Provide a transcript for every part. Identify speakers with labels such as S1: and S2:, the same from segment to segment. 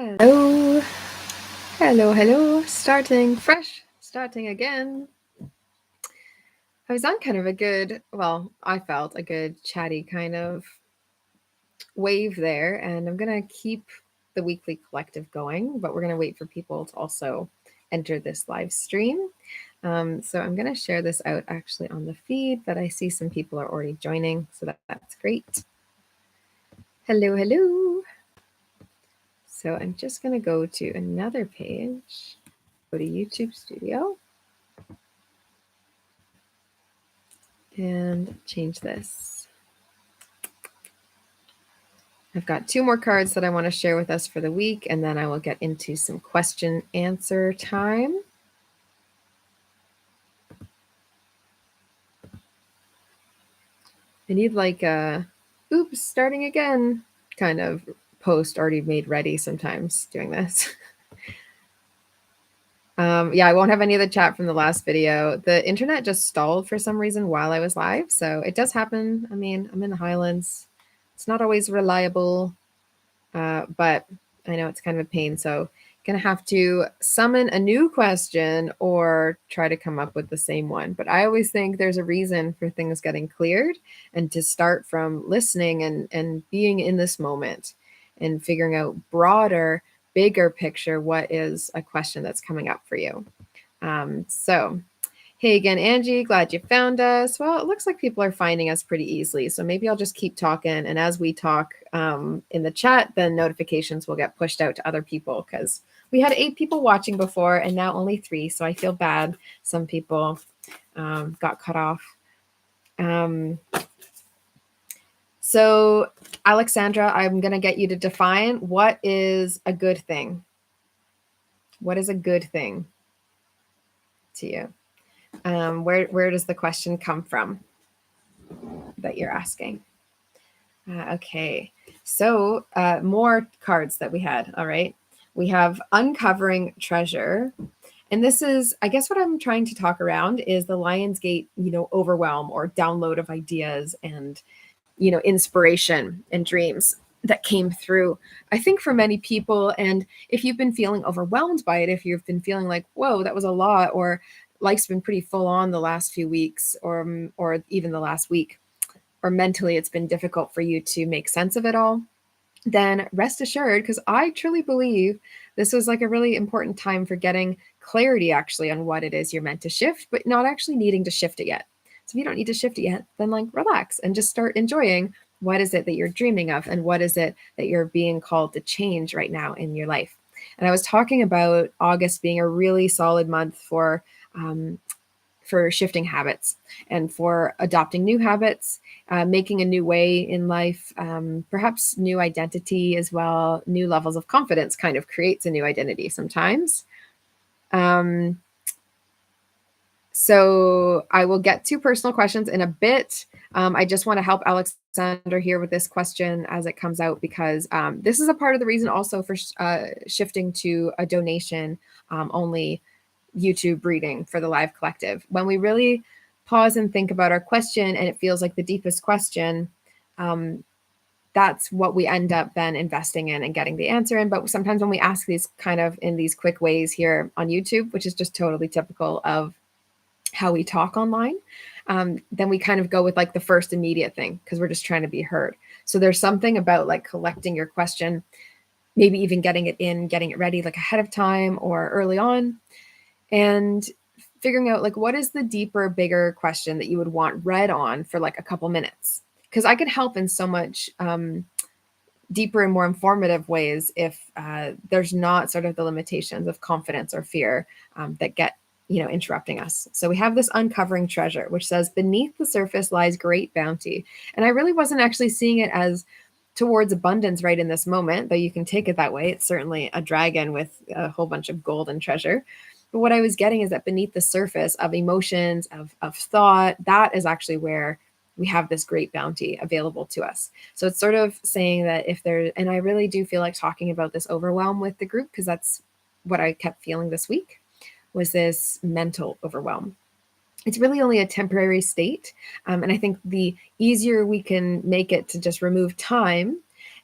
S1: Hello, hello, starting fresh, starting again. I was on kind of a good, well, I felt a good chatty kind of wave there, and I'm going to keep the weekly collective going, but we're going to wait for people to also enter this live stream. So I'm going to share this out actually on the feed, but I see some people are already joining, so that's great. Hello. So I'm just going to go to another page, go to YouTube Studio. And change this. I've got 2 more cards that I want to share with us for the week, and then I will get into some question answer time. I need like a, oops, starting again kind of post already made ready sometimes doing this. Yeah, I won't have any of the chat from the last video. The internet just stalled for some reason while I was live. So it does happen. I mean, I'm in the Highlands. It's not always reliable, but I know it's kind of a pain. So going to have to summon a new question or try to come up with the same one. But I always think there's a reason for things getting cleared, and to start from listening and being in this moment and figuring out broader, bigger picture, what is a question that's coming up for you. So hey again, Angie, glad you found us. Well, it looks like people are finding us pretty easily. So maybe I'll just keep talking. And as we talk in the chat, then notifications will get pushed out to other people, because we had 8 people watching before and now only 3. So I feel bad. Some people got cut off. So Alexandra, I'm going to get you to define what is a good thing. What is a good thing to you? Where does the question come from that you're asking? Okay, so more cards that we had. All right, we have Uncovering Treasure. And this is, I guess what I'm trying to talk around is the Lionsgate, overwhelm or download of ideas and, inspiration and dreams that came through, I think, for many people. And if you've been feeling overwhelmed by it, if you've been feeling like, whoa, that was a lot, or life's been pretty full on the last few weeks, or even the last week, or mentally it's been difficult for you to make sense of it all, then rest assured, because I truly believe this was like a really important time for getting clarity actually on what it is you're meant to shift, but not actually needing to shift it yet. So if you don't need to shift it yet, then like relax and just start enjoying what is it that you're dreaming of, and what is it that you're being called to change right now in your life. And I was talking about August being a really solid month for shifting habits and for adopting new habits, making a new way in life, perhaps new identity as well. New levels of confidence kind of creates a new identity sometimes. So I will get to personal questions in a bit. I just want to help Alexander here with this question as it comes out, because this is a part of the reason also for shifting to a donation only YouTube reading for the live collective. When we really pause and think about our question and it feels like the deepest question, that's what we end up then investing in and getting the answer in. But sometimes when we ask these kind of in these quick ways here on YouTube, which is just totally typical of how we talk online, then we kind of go with like the first immediate thing because we're just trying to be heard. So there's something about like collecting your question, maybe even getting it ready like ahead of time or early on, and figuring out like what is the deeper, bigger question that you would want read on for like a couple minutes. Because I can help in so much deeper and more informative ways if there's not sort of the limitations of confidence or fear that get interrupting us. So we have this Uncovering Treasure, which says, beneath the surface lies great bounty. And I really wasn't actually seeing it as towards abundance right in this moment, though you can take it that way. It's certainly a dragon with a whole bunch of gold and treasure. But what I was getting is that beneath the surface of emotions, of thought, that is actually where we have this great bounty available to us. So it's sort of saying that if there, and I really do feel like talking about this overwhelm with the group, because that's what I kept feeling this week, was this mental overwhelm. It's really only a temporary state. And I think the easier we can make it to just remove time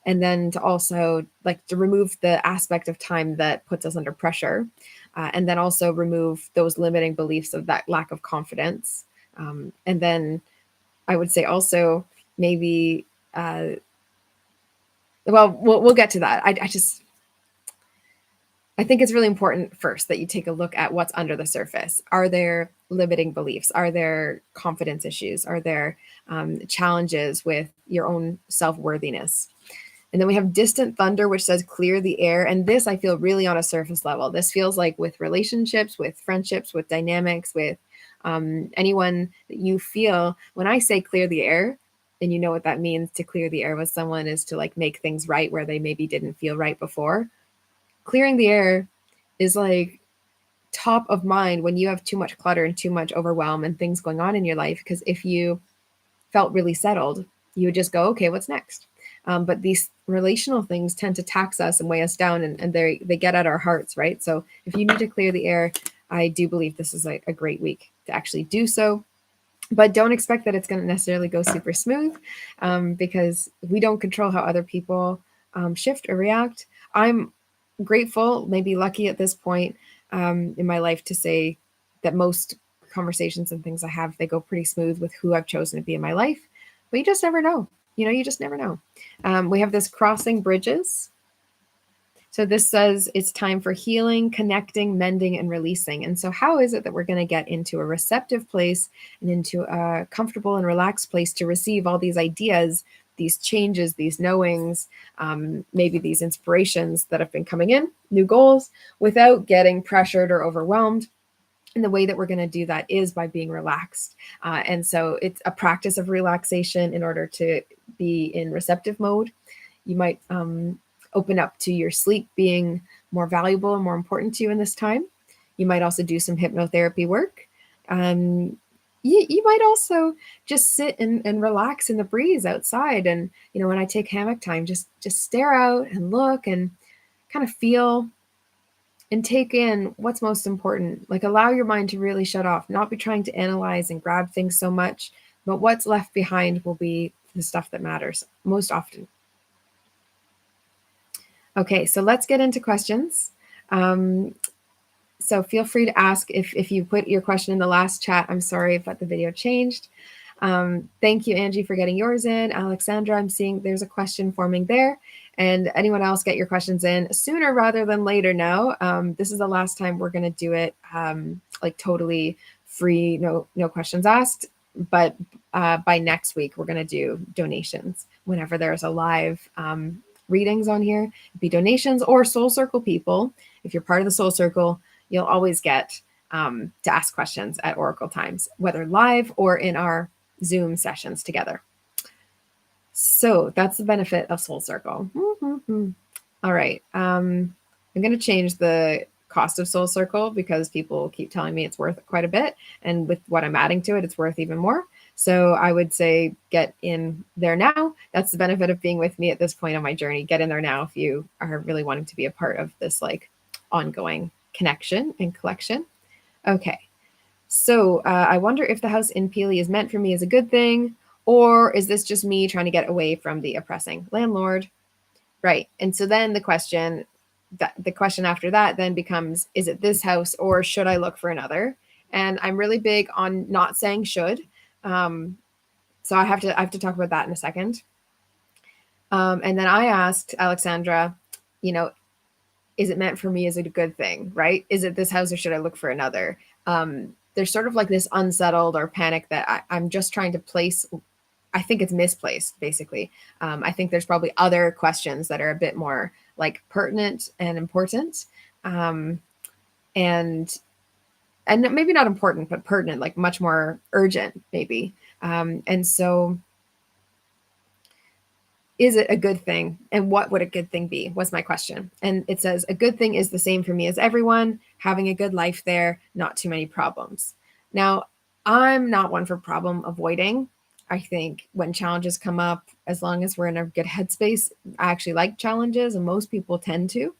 S1: and then to also like to remove the aspect of time that puts us under pressure, and then also remove those limiting beliefs of that lack of confidence. And then I would say also maybe, uh, we'll get to that. I think it's really important first that you take a look at what's under the surface. Are there limiting beliefs? Are there confidence issues? Are there challenges with your own self-worthiness? And then we have distant thunder, which says clear the air. And this I feel really on a surface level. This feels like with relationships, with friendships, with dynamics, with anyone that you feel. When I say clear the air, and you know what that means, to clear the air with someone is to like make things right where they maybe didn't feel right before. Clearing the air is like top of mind when you have too much clutter and too much overwhelm and things going on in your life. Because if you felt really settled, you would just go, okay, what's next? But these relational things tend to tax us and weigh us down, and they get at our hearts, right? So if you need to clear the air, I do believe this is a great week to actually do so. But don't expect that it's going to necessarily go super smooth, because we don't control how other people shift or react. I'm grateful, maybe lucky at this point in my life to say that most conversations and things I have, they go pretty smooth with who I've chosen to be in my life. But you just never know. You just never know. We have this crossing bridges. So this says it's time for healing, connecting, mending, and releasing. And so how is it that we're going to get into a receptive place and into a comfortable and relaxed place to receive all these ideas, these changes, these knowings, maybe these inspirations that have been coming in, new goals, without getting pressured or overwhelmed? And the way that we're going to do that is by being relaxed. And so it's a practice of relaxation in order to be in receptive mode. You might open up to your sleep being more valuable and more important to you in this time. You might also do some hypnotherapy work. You might also just sit and relax in the breeze outside. And, when I take hammock time, just stare out and look and kind of feel and take in what's most important. Like allow your mind to really shut off, not be trying to analyze and grab things so much, but what's left behind will be the stuff that matters most often. Okay, so let's get into questions. So feel free to ask if you put your question in the last chat. I'm sorry if the video changed. Thank you, Angie, for getting yours in. Alexandra, I'm seeing there's a question forming there. And anyone else, get your questions in sooner rather than later now. This is the last time we're going to do it like totally free, no questions asked. But by next week, we're going to do donations whenever there's a live readings on here. It'd be donations or Soul Circle people. If you're part of the Soul Circle, you'll always get to ask questions at Oracle Times, whether live or in our Zoom sessions together. So that's the benefit of Soul Circle. All right. I'm going to change the cost of Soul Circle because people keep telling me it's worth quite a bit. And with what I'm adding to it, it's worth even more. So I would say get in there now. That's the benefit of being with me at this point on my journey. Get in there now if you are really wanting to be a part of this like ongoing connection and collection. Okay. So I wonder if the house in Peely is meant for me as a good thing, or is this just me trying to get away from the oppressing landlord? Right. And so then the question after that then becomes, is it this house or should I look for another? And I'm really big on not saying should. So I have to talk about that in a second. And then I asked Alexandra, is it meant for me as a good thing, right? Is it this house or should I look for another? There's sort of like this unsettled or panic that I'm just trying to place. I think it's misplaced, basically. I think there's probably other questions that are a bit more like pertinent and important. And maybe not important, but pertinent, like much more urgent, maybe. And so is it a good thing? And what would a good thing be? Was my question. And it says, a good thing is the same for me as everyone, having a good life there, not too many problems. Now, I'm not one for problem avoiding. I think when challenges come up, as long as we're in a good headspace, I actually like challenges, and most people tend to.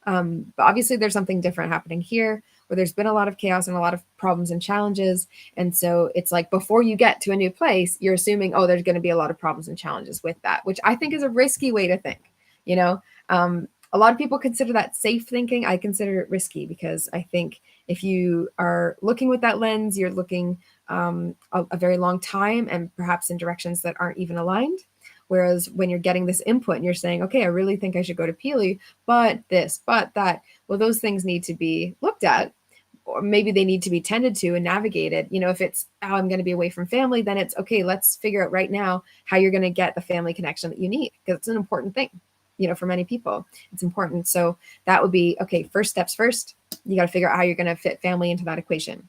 S1: But obviously, there's something different happening here where there's been a lot of chaos and a lot of problems and challenges. And so it's like before you get to a new place, you're assuming, oh, there's going to be a lot of problems and challenges with that, which I think is a risky way to think. you know. A lot of people consider that safe thinking. I consider it risky because I think if you are looking with that lens, you're looking a very long time and perhaps in directions that aren't even aligned. Whereas when you're getting this input and you're saying, okay, I really think I should go to Peely, but this, but that, well, those things need to be looked at, or maybe they need to be tended to and navigated. If it's, oh, I'm going to be away from family, then it's okay, let's figure out right now how you're going to get the family connection that you need, because it's an important thing. For many people, it's important. So that would be, okay, first steps first, you got to figure out how you're going to fit family into that equation.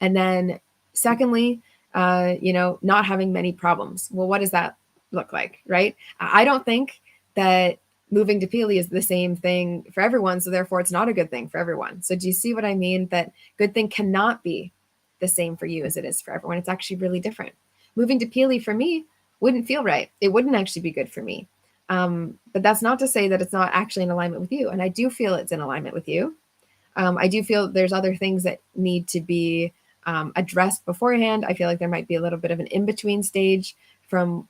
S1: And then secondly, not having many problems. Well, what does that look like, right? I don't think that moving to Peely is the same thing for everyone. So therefore it's not a good thing for everyone. So do you see what I mean? That good thing cannot be the same for you as it is for everyone. It's actually really different. Moving to Peely for me wouldn't feel right. It wouldn't actually be good for me. But that's not to say that it's not actually in alignment with you. And I do feel it's in alignment with you. I do feel there's other things that need to be addressed beforehand. I feel like there might be a little bit of an in-between stage from,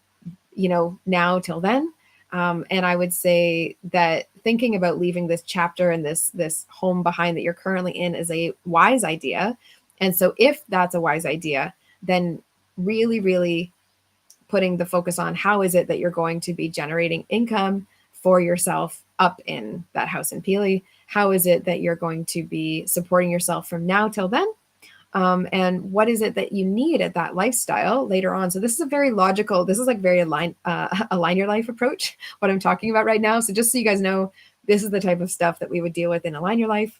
S1: now till then. And I would say that thinking about leaving this chapter and this home behind that you're currently in is a wise idea. And so if that's a wise idea, then really, really putting the focus on how is it that you're going to be generating income for yourself up in that house in Peely? How is it that you're going to be supporting yourself from now till then? And what is it that you need at that lifestyle later on? So this is a very logical, this is like very align your life approach, what I'm talking about right now. So just so you guys know, this is the type of stuff that we would deal with in Align Your Life.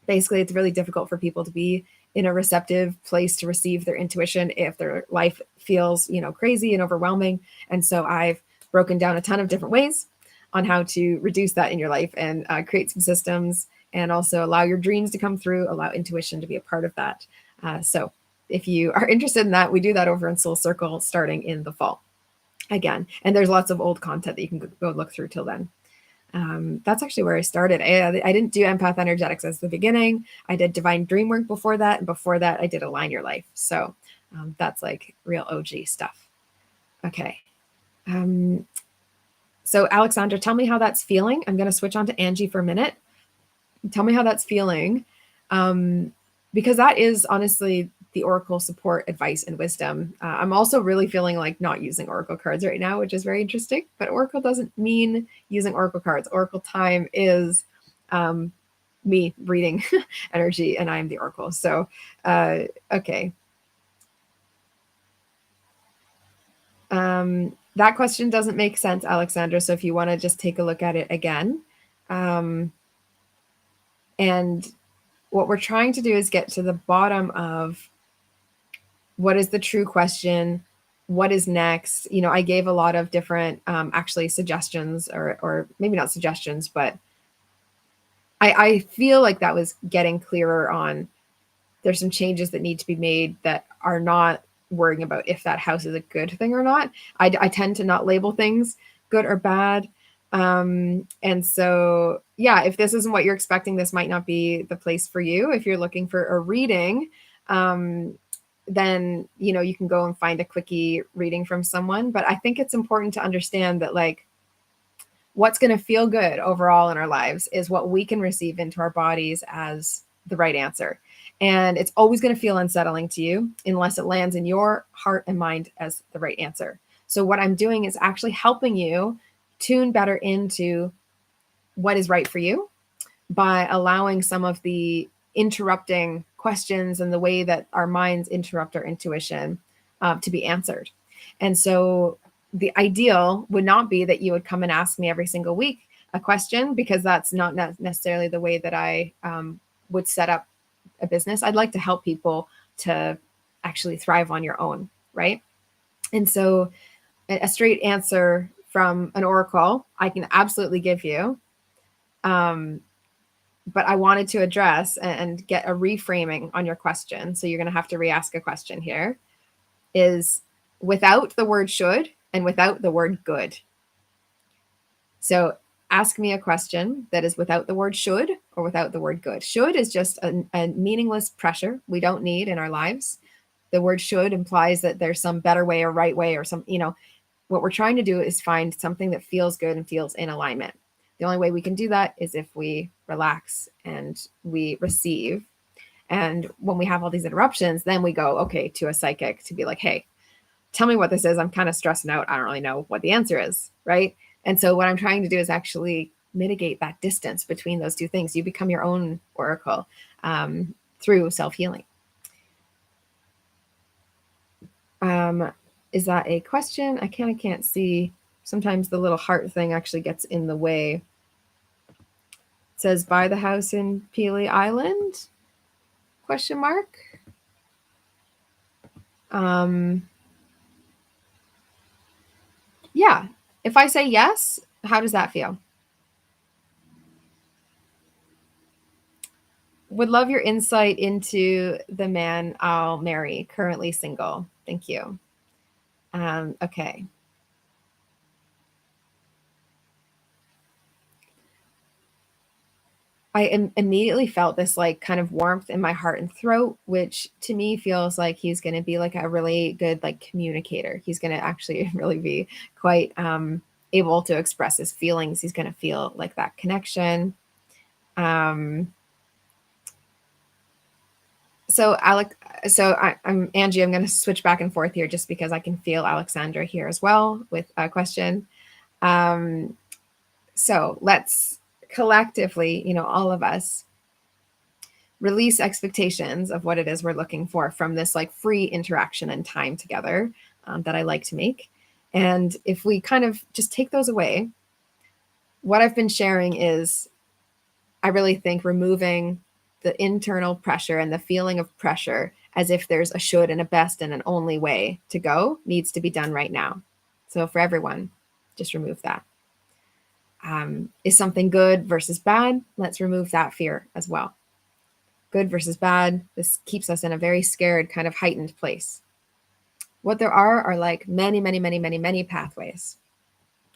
S1: Basically, it's really difficult for people to be in a receptive place to receive their intuition if their life feels, crazy and overwhelming. And so I've broken down a ton of different ways on how to reduce that in your life and create some systems and also allow your dreams to come through, allow intuition to be a part of that. So if you are interested in that, we do that over in Soul Circle starting in the fall again. And there's lots of old content that you can go look through till then. That's actually where I started. I didn't do empath energetics as the beginning. I did divine dream work before that. And before that, I did Align Your Life. So that's like real OG stuff. Okay. So Alexandra, tell me how that's feeling. I'm going to switch on to Angie for a minute. Tell me how that's feeling. Because that is honestly the Oracle support, advice, and wisdom. I'm also really feeling like not using Oracle cards right now, which is very interesting. But Oracle doesn't mean using Oracle cards. Oracle time is me reading energy, and I'm the Oracle. So, okay. That question doesn't make sense, Alexandra. So if you want to just take a look at it again. And what we're trying to do is get to the bottom of what is the true question, what is next. I gave a lot of different actually suggestions or maybe not suggestions, but I feel like that was getting clearer on there's some changes that need to be made that are not worrying about if that house is a good thing or not. I tend to not label things good or bad. And so, yeah, if this isn't what you're expecting, this might not be the place for you. If you're looking for a reading, then, you can go and find a quickie reading from someone. But I think it's important to understand that, like, what's going to feel good overall in our lives is what we can receive into our bodies as the right answer. And it's always going to feel unsettling to you unless it lands in your heart and mind as the right answer. So what I'm doing is actually helping you tune better into what is right for you by allowing some of the interrupting questions and the way that our minds interrupt our intuition to be answered. And so the ideal would not be that you would come and ask me every single week a question, because that's not necessarily the way that I would set up a business. I'd like to help people to actually thrive on your own, right? And so a straight answer from an oracle, I can absolutely give you. But I wanted to address and get a reframing on your question. So you're going to have to re-ask a question here, is without the word should and without the word good. So ask me a question that is without the word should or without the word good. Should is just a meaningless pressure we don't need in our lives. The word should implies that there's some better way or right way or some, what we're trying to do is find something that feels good and feels in alignment. The only way we can do that is if we relax and we receive. And when we have all these interruptions, then we go, okay, to a psychic to be like, hey, tell me what this is. I'm kind of stressing out. I don't really know what the answer is. Right. And so what I'm trying to do is actually mitigate that distance between those two things. You become your own oracle through self-healing. Is that a question? I can't see. Sometimes the little heart thing actually gets in the way. It says, buy the house in Pelee Island? Question mark. Yeah. If I say yes, how does that feel? Would love your insight into the man I'll marry, currently single. Thank you. Okay. I immediately felt this like kind of warmth in my heart and throat, which to me feels like he's going to be like a really good like communicator. He's going to actually really be quite able to express his feelings. He's going to feel like that connection. So I'm Angie. I'm going to switch back and forth here just because I can feel Alexandra here as well with a question. So let's collectively, all of us release expectations of what it is we're looking for from this like free interaction and time together that I like to make. And if we kind of just take those away, what I've been sharing is I really think removing the internal pressure and the feeling of pressure as if there's a should and a best and an only way to go needs to be done right now. So for everyone, just remove that. Is something good versus bad? Let's remove that fear as well. Good versus bad. This keeps us in a very scared, kind of heightened place. What there are like many, many, many, many, many pathways.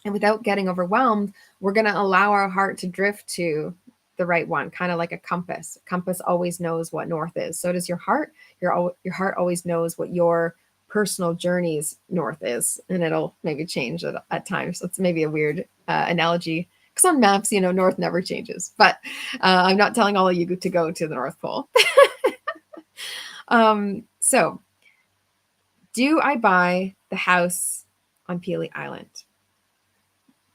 S1: And without getting overwhelmed, we're going to allow our heart to drift to the right one, kind of like a compass. Compass always knows what north is. So does your heart. Your heart always knows what your personal journey's north is, and it'll maybe change at times. That's maybe a weird analogy, because on maps, north never changes. But I'm not telling all of you to go to the North Pole. So, do I buy the house on Pelee Island?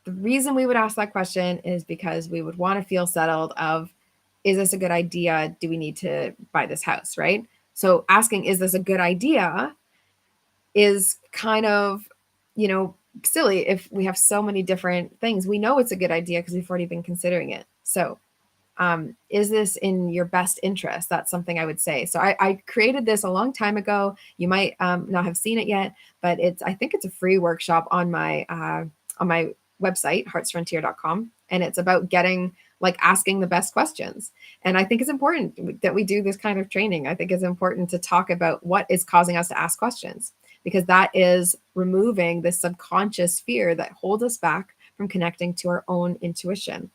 S1: The reason we would ask that question is because we would want to feel settled of, is this a good idea? Do we need to buy this house, right? So asking, is this a good idea, is kind of, silly if we have so many different things. We know it's a good idea because we've already been considering it. So is this in your best interest? That's something I would say. So I created this a long time ago. You might not have seen it yet, but I think it's a free workshop on my website, heartsfrontier.com. And it's about asking the best questions. And I think it's important that we do this kind of training. I think it's important to talk about what is causing us to ask questions, because that is removing the subconscious fear that holds us back from connecting to our own intuition.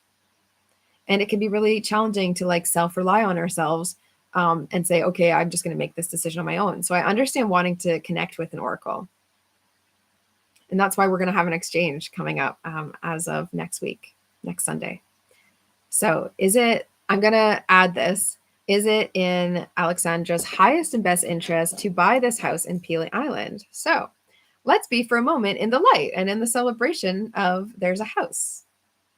S1: And it can be really challenging to self-rely on ourselves and say, okay, I'm just going to make this decision on my own. So I understand wanting to connect with an oracle. And that's why we're going to have an exchange coming up as of next week, next Sunday. So I'm going to add this. Is it in Alexandra's highest and best interest to buy this house in Pelee Island? So let's be for a moment in the light and in the celebration of there's a house,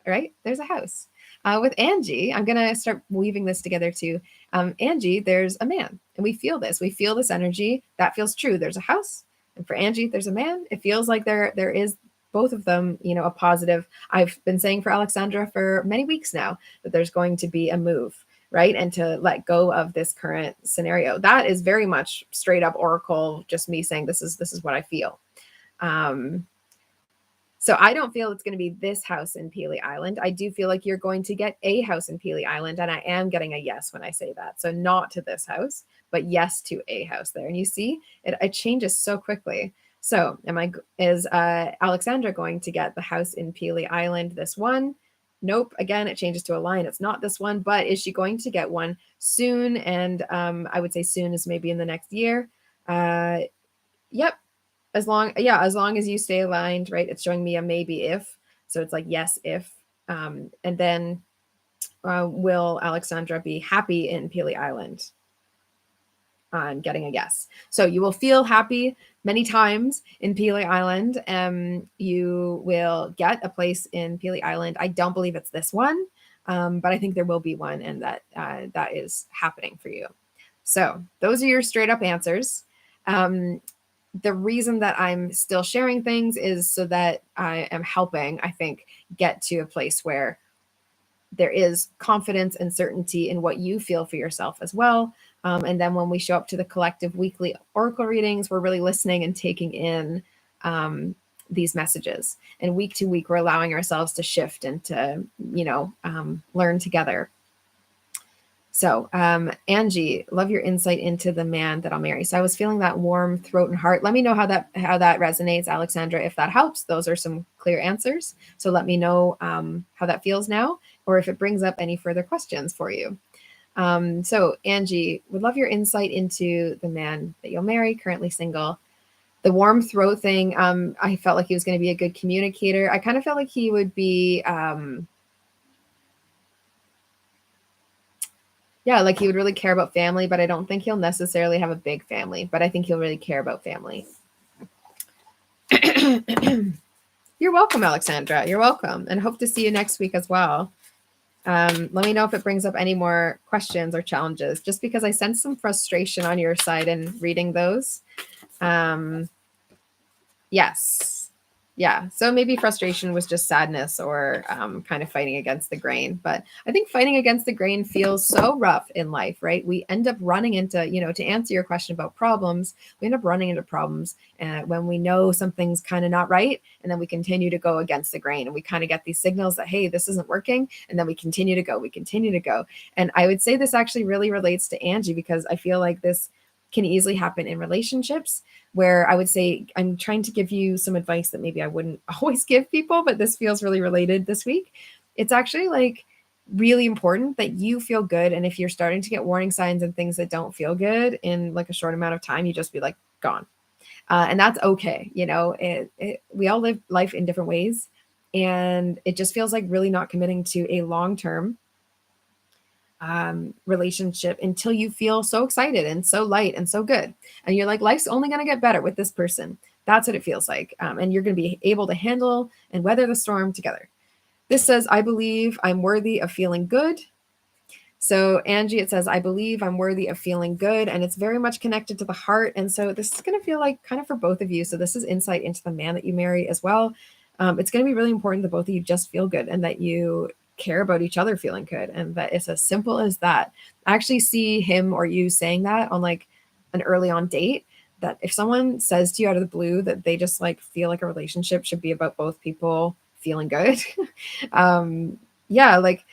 S1: right? There's a house. With Angie, I'm going to start weaving this together too. Angie, there's a man, and we feel this. We feel this energy. That feels true. There's a house. And for Angie, there's a man. It feels like there is both of them, a positive. I've been saying for Alexandra for many weeks now that there's going to be a move, right? And to let go of this current scenario. That is very much straight up oracle, just me saying this is what I feel. So I don't feel it's going to be this house in Pelee Island. I do feel like you're going to get a house in Pelee Island, and I am getting a yes when I say that. So not to this house, but yes to a house there. And you see, it changes so quickly. So is Alexandra going to get the house in Pelee Island, this one? Nope. Again, it changes to a line. It's not this one, but is she going to get one soon? And I would say soon is maybe in the next year. Yep. as long as you stay aligned, right? It's showing me a maybe if. So it's like, yes, if. And then will Alexandra be happy in Peely Island? On getting a yes. So you will feel happy many times in Peely Island. You will get a place in Peely Island. I don't believe it's this one, but I think there will be one, and that is happening for you. So those are your straight up answers. The reason that I'm still sharing things is so that I am helping, I think, get to a place where there is confidence and certainty in what you feel for yourself as well. And then when we show up to the collective weekly oracle readings, we're really listening and taking in these messages. And week to week, we're allowing ourselves to shift and to, learn together. So, Angie, love your insight into the man that I'll marry. So I was feeling that warm throat and heart. Let me know how that resonates, Alexandra, if that helps. Those are some clear answers. So let me know how that feels now, or if it brings up any further questions for you. So Angie, would love your insight into the man that you'll marry, currently single. The warm throat thing, I felt like he was going to be a good communicator. I kind of felt like he would be like he would really care about family, but I don't think he'll necessarily have a big family, but I think he'll really care about family. You're welcome, Alexandra. You're welcome. And hope to see you next week as well. Let me know if it brings up any more questions or challenges, just because I sense some frustration on your side in reading those. Yes. Yeah. So maybe frustration was just sadness or kind of fighting against the grain. But I think fighting against the grain feels so rough in life, right? We end up running into, to answer your question about problems, we end up running into problems when we know something's kind of not right. And then we continue to go against the grain, and we kind of get these signals that, hey, this isn't working. And then we continue to go. And I would say this actually really relates to Angie, because I feel like this can easily happen in relationships, where I would say I'm trying to give you some advice that maybe I wouldn't always give people, but this feels really related this week. It's actually like really important that you feel good. And if you're starting to get warning signs and things that don't feel good in like a short amount of time, you just be like, gone. And that's okay. We all live life in different ways. And it just feels like really not committing to a long-term relationship until you feel so excited and so light and so good. And you're like, life's only going to get better with this person. That's what it feels like. And you're going to be able to handle and weather the storm together. This says, I believe I'm worthy of feeling good. So Angie, it says, I believe I'm worthy of feeling good. And it's very much connected to the heart. And so this is going to feel like kind of for both of you. So this is insight into the man that you marry as well. It's going to be really important that both of you just feel good, and that you care about each other feeling good, and that it's as simple as that. I actually see him or you saying that on like an early on date, that if someone says to you out of the blue that they just like feel like a relationship should be about both people feeling good. Like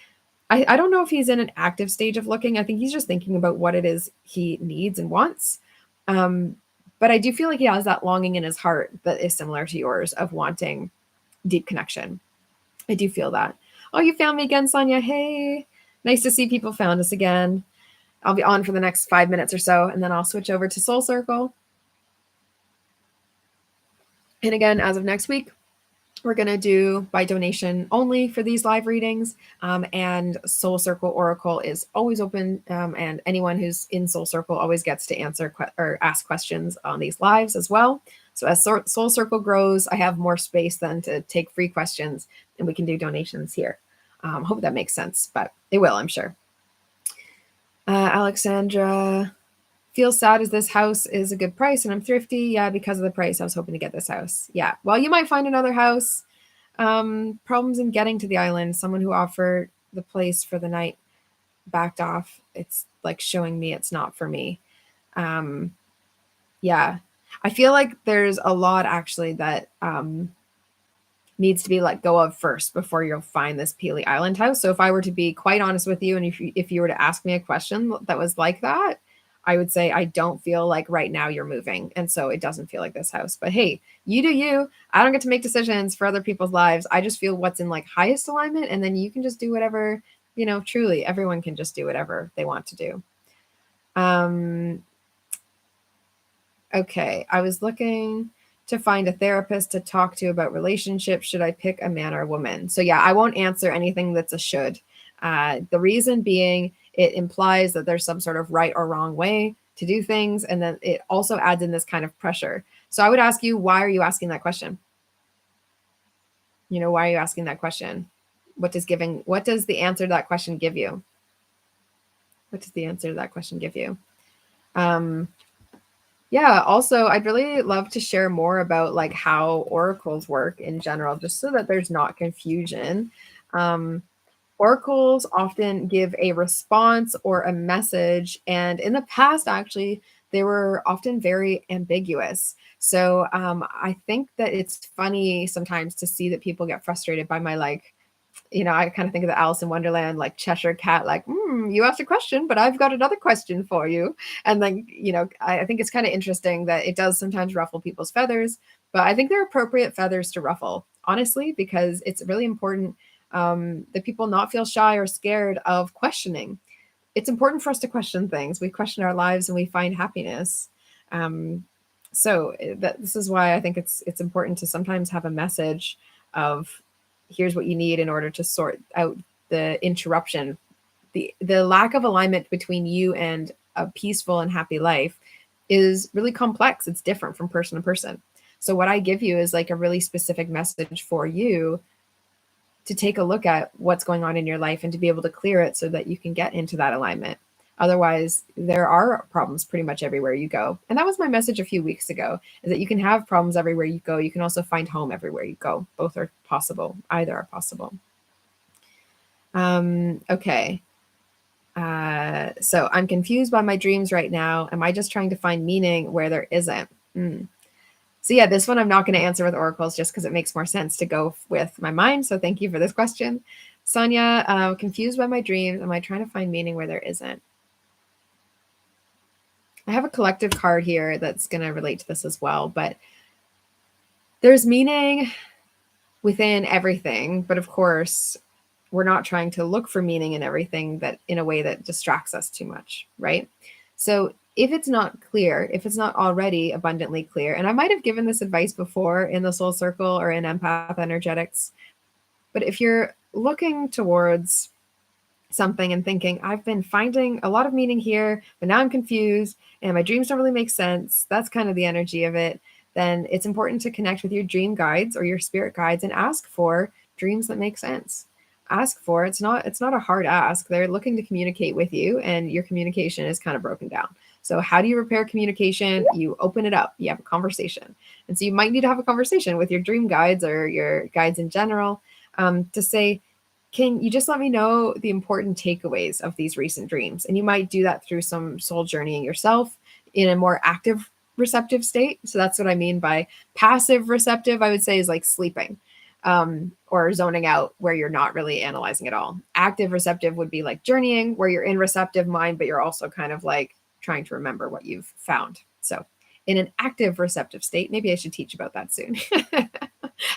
S1: I don't know if he's in an active stage of looking. I think he's just thinking about what it is he needs and wants. But I do feel like he has that longing in his heart that is similar to yours of wanting deep connection. I do feel that. Oh, you found me again, Sonia. Hey, nice to see people found us again. I'll be on for the next 5 minutes or so, and then I'll switch over to Soul Circle. And again, as of next week, we're going to do by donation only for these live readings. And Soul Circle Oracle is always open. And anyone who's in Soul Circle always gets to answer or ask questions on these lives as well. So as Soul Circle grows, I have more space then to take free questions, and we can do donations here. Hope that makes sense, but it will, I'm sure. Alexandra, feels sad as this house is a good price and I'm thrifty. Yeah, because of the price, I was hoping to get this house. Yeah, well, you might find another house. Problems in getting to the island. Someone who offered the place for the night backed off. It's like showing me it's not for me. Yeah, I feel like there's a lot actually that needs to be let go of first before you'll find this Peely Island house. So if I were to be quite honest with you, and if you were to ask me a question that was like that, I would say I don't feel like right now you're moving, and so it doesn't feel like this house. But hey, you do you. I don't get to make decisions for other people's lives. I just feel what's in like highest alignment, and then you can just do whatever, truly everyone can just do whatever they want to do. Okay, I was looking to find a therapist to talk to about relationships. Should I pick a man or a woman? So yeah, I won't answer anything that's a should. The reason being, it implies that there's some sort of right or wrong way to do things. And then it also adds in this kind of pressure. So I would ask you, why are you asking that question? Why are you asking that question? What does the answer to that question give you? What does the answer to that question give you? Yeah, also, I'd really love to share more about like how oracles work in general, just so that there's not confusion. Um, Oracles often give a response or a message, and in the past, actually, they were often very ambiguous. So I think that it's funny sometimes to see that people get frustrated by my like, I kind of think of the Alice in Wonderland, like Cheshire Cat, like, you asked a question, but I've got another question for you. And then, I think it's kind of interesting that it does sometimes ruffle people's feathers, but I think they're appropriate feathers to ruffle, honestly, because it's really important that people not feel shy or scared of questioning. It's important for us to question things. We question our lives and we find happiness. Um, this is why I think it's important to sometimes have a message of, here's what you need in order to sort out the interruption, the lack of alignment between you and a peaceful and happy life is really complex. It's different from person to person. So what I give you is like a really specific message for you to take a look at what's going on in your life and to be able to clear it so that you can get into that alignment. Otherwise, there are problems pretty much everywhere you go. And that was my message a few weeks ago, is that you can have problems everywhere you go. You can also find home everywhere you go. Both are possible. Either are possible. Okay. So I'm confused by my dreams right now. Am I just trying to find meaning where there isn't? So yeah, this one I'm not going to answer with oracles just because it makes more sense to go with my mind. So thank you for this question. Sonia, confused by my dreams. Am I trying to find meaning where there isn't? I have a collective card here that's going to relate to this as well, but there's meaning within everything. But of course, we're not trying to look for meaning in everything that in a way that distracts us too much, right? So if it's not clear, if it's not already abundantly clear, and I might have given this advice before in the soul circle or in empath energetics, but if you're looking towards something and thinking, I've been finding a lot of meaning here, but now I'm confused and my dreams don't really make sense, that's kind of the energy of it, then it's important to connect with your dream guides or your spirit guides and ask for dreams that make sense. Ask for it's not a hard ask. They're looking to communicate with you and your communication is kind of broken down. So how do you repair communication? You open it up, you have a conversation. And so you might need to have a conversation with your dream guides or your guides in general, to say, can you just let me know the important takeaways of these recent dreams? And you might do that through some soul journeying yourself in a more active receptive state. So that's what I mean by passive receptive, I would say, is like sleeping, or zoning out where you're not really analyzing at all. Active receptive would be like journeying, where you're in receptive mind, but you're also kind of like trying to remember what you've found. So in an active receptive state, maybe I should teach about that soon.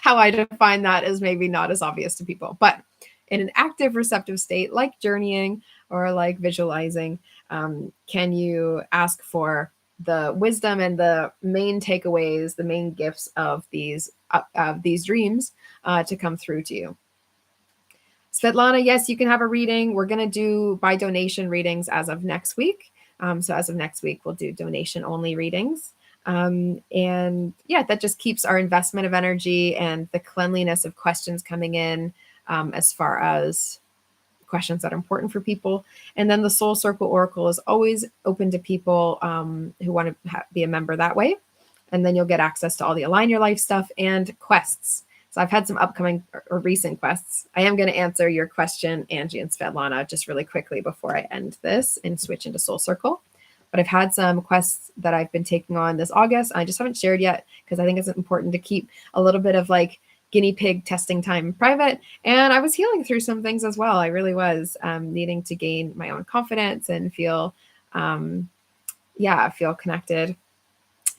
S1: How I define that is maybe not as obvious to people, but in an active receptive state, like journeying or like visualizing, can you ask for the wisdom and the main takeaways, the main gifts of these dreams to come through to you? Svetlana, yes, you can have a reading. We're going to do by donation readings as of next week. So as of next week, we'll do donation only readings. And yeah, that just keeps our investment of energy and the cleanliness of questions coming in, as far as questions that are important for people. And then the Soul Circle Oracle is always open to people who want to be a member that way. And then you'll get access to all the Align Your Life stuff and quests. So I've had some upcoming or recent quests. I am going to answer your question, Angie and Svetlana, just really quickly before I end this and switch into Soul Circle. But I've had some quests that I've been taking on this August. I just haven't shared yet because I think it's important to keep a little bit of like guinea pig testing time private. And I was healing through some things as well. I really was needing to gain my own confidence and feel connected.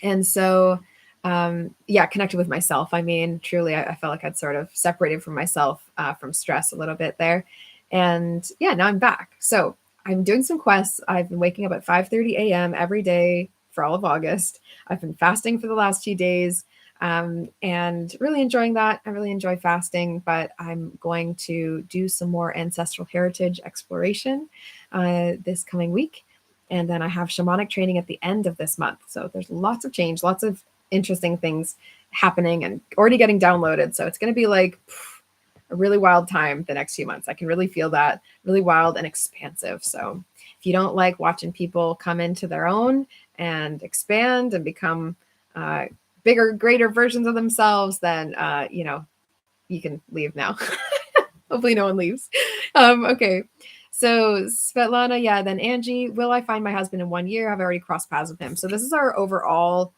S1: And so, connected with myself. I mean, truly, I felt like I'd sort of separated from myself, from stress a little bit there. And yeah, now I'm back. So I'm doing some quests. I've been waking up at 5:30 a.m. every day for all of August. I've been fasting for the last few days. and really enjoying that. I really enjoy fasting, but I'm going to do some more ancestral heritage exploration this coming week. And then I have shamanic training at the end of this month. So there's lots of change, lots of interesting things happening and already getting downloaded. So it's going to be like a really wild time the next few months. I can really feel that, really wild and expansive. So if you don't like watching people come into their own and expand and become bigger, greater versions of themselves, then you can leave now. Hopefully no one leaves. Okay. So Svetlana, yeah, then Angie, will I find my husband in 1 year? I've already crossed paths with him. So this is our overall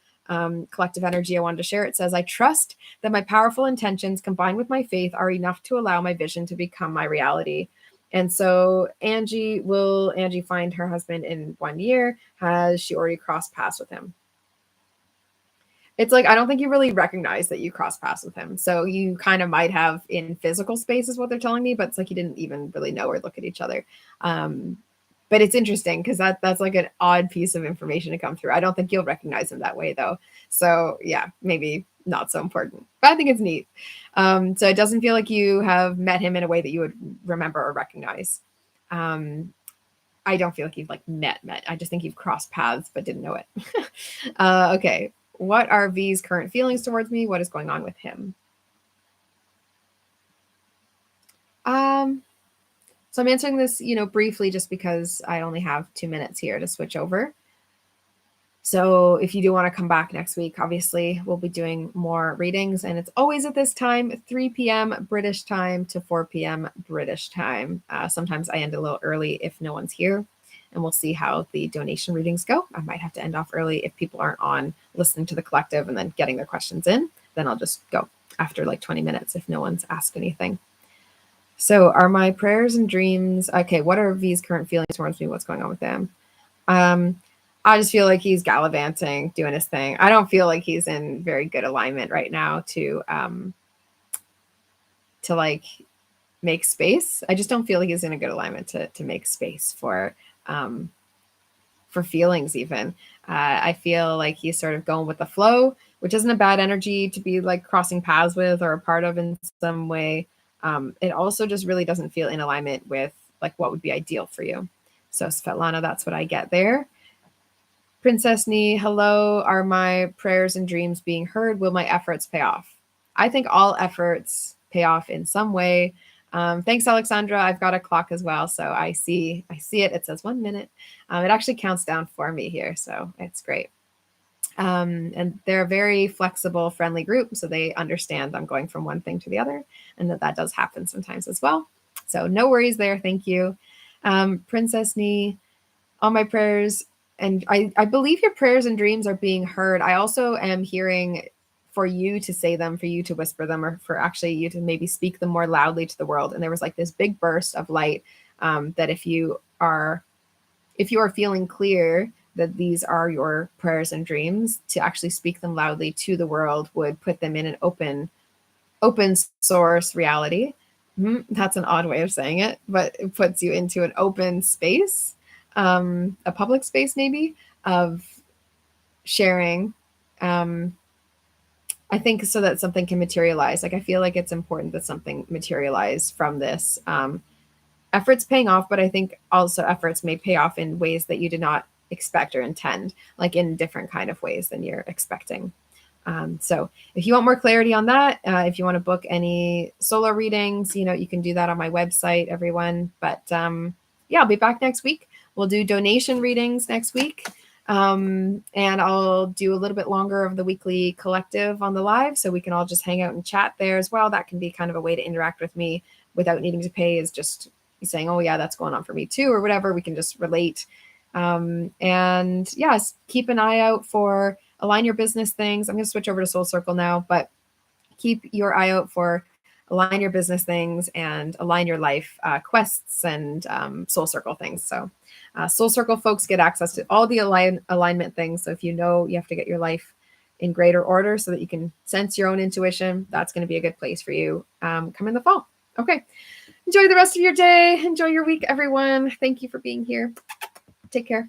S1: collective energy I wanted to share. It says, I trust that my powerful intentions combined with my faith are enough to allow my vision to become my reality. And so Angie, will Angie find her husband in 1 year? Has she already crossed paths with him? It's like, I don't think you really recognize that you cross paths with him. So you kind of might have in physical space is what they're telling me, but it's like you didn't even really know or look at each other. But it's interesting because that's like an odd piece of information to come through. I don't think you'll recognize him that way though. So yeah, maybe not so important, but I think it's neat. So it doesn't feel like you have met him in a way that you would remember or recognize. I don't feel like you've like met. I just think you've crossed paths but didn't know it. Okay. What are V's current feelings towards me? What is going on with him? So I'm answering this, briefly just because I only have 2 minutes here to switch over. So if you do want to come back next week, obviously we'll be doing more readings, and it's always at this time, 3 p.m. British time to 4 p.m. British time. Sometimes I end a little early if no one's here, and we'll see how the donation readings go. I might have to end off early if people aren't on listening to the collective and then getting their questions in. Then I'll just go after like 20 minutes if no one's asked anything. So are my prayers and dreams, okay, what are V's current feelings towards me? What's going on with them? I just feel like he's gallivanting, doing his thing. I don't feel like he's in very good alignment right now to like make space. I just don't feel like he's in a good alignment to make space for feelings even. I feel like he's sort of going with the flow, which isn't a bad energy to be like crossing paths with or a part of in some way. It also just really doesn't feel in alignment with like what would be ideal for you. So Svetlana, that's what I get there. Princess Nee, hello. Are my prayers and dreams being heard? Will my efforts pay off? I think all efforts pay off in some way. Thanks, Alexandra. I've got a clock as well, so I see it. It says 1 minute. It actually counts down for me here, so it's great. And they're a very flexible, friendly group, so they understand I'm going from one thing to the other, and that does happen sometimes as well. So no worries there. Thank you, Princess Nee. All my prayers. And I believe your prayers and dreams are being heard. I also am hearing for you to say them, for you to whisper them, or for actually you to maybe speak them more loudly to the world. And there was like this big burst of light that if you are feeling clear that these are your prayers and dreams, to actually speak them loudly to the world would put them in an open source reality. That's an odd way of saying it, but it puts you into an open space. A public space maybe of sharing. I think so that something can materialize. Like I feel like it's important that something materialize from this. Efforts paying off, but I think also efforts may pay off in ways that you did not expect or intend, like in different kind of ways than you're expecting. So if you want more clarity on that, if you want to book any solo readings, you can do that on my website, everyone. But yeah, I'll be back next week. We'll do donation readings next week. And I'll do a little bit longer of the weekly collective on the live, so we can all just hang out and chat there as well. That can be kind of a way to interact with me without needing to pay, is just saying, oh yeah, that's going on for me too, or whatever. We can just relate. And yes, keep an eye out for align your business things. I'm going to switch over to Soul Circle now, but keep your eye out for align your business things and align your life quests and Soul Circle things. So Soul Circle folks get access to all the alignment things. So if you have to get your life in greater order so that you can sense your own intuition, that's going to be a good place for you come in the fall. Okay. Enjoy the rest of your day. Enjoy your week, everyone. Thank you for being here. Take care.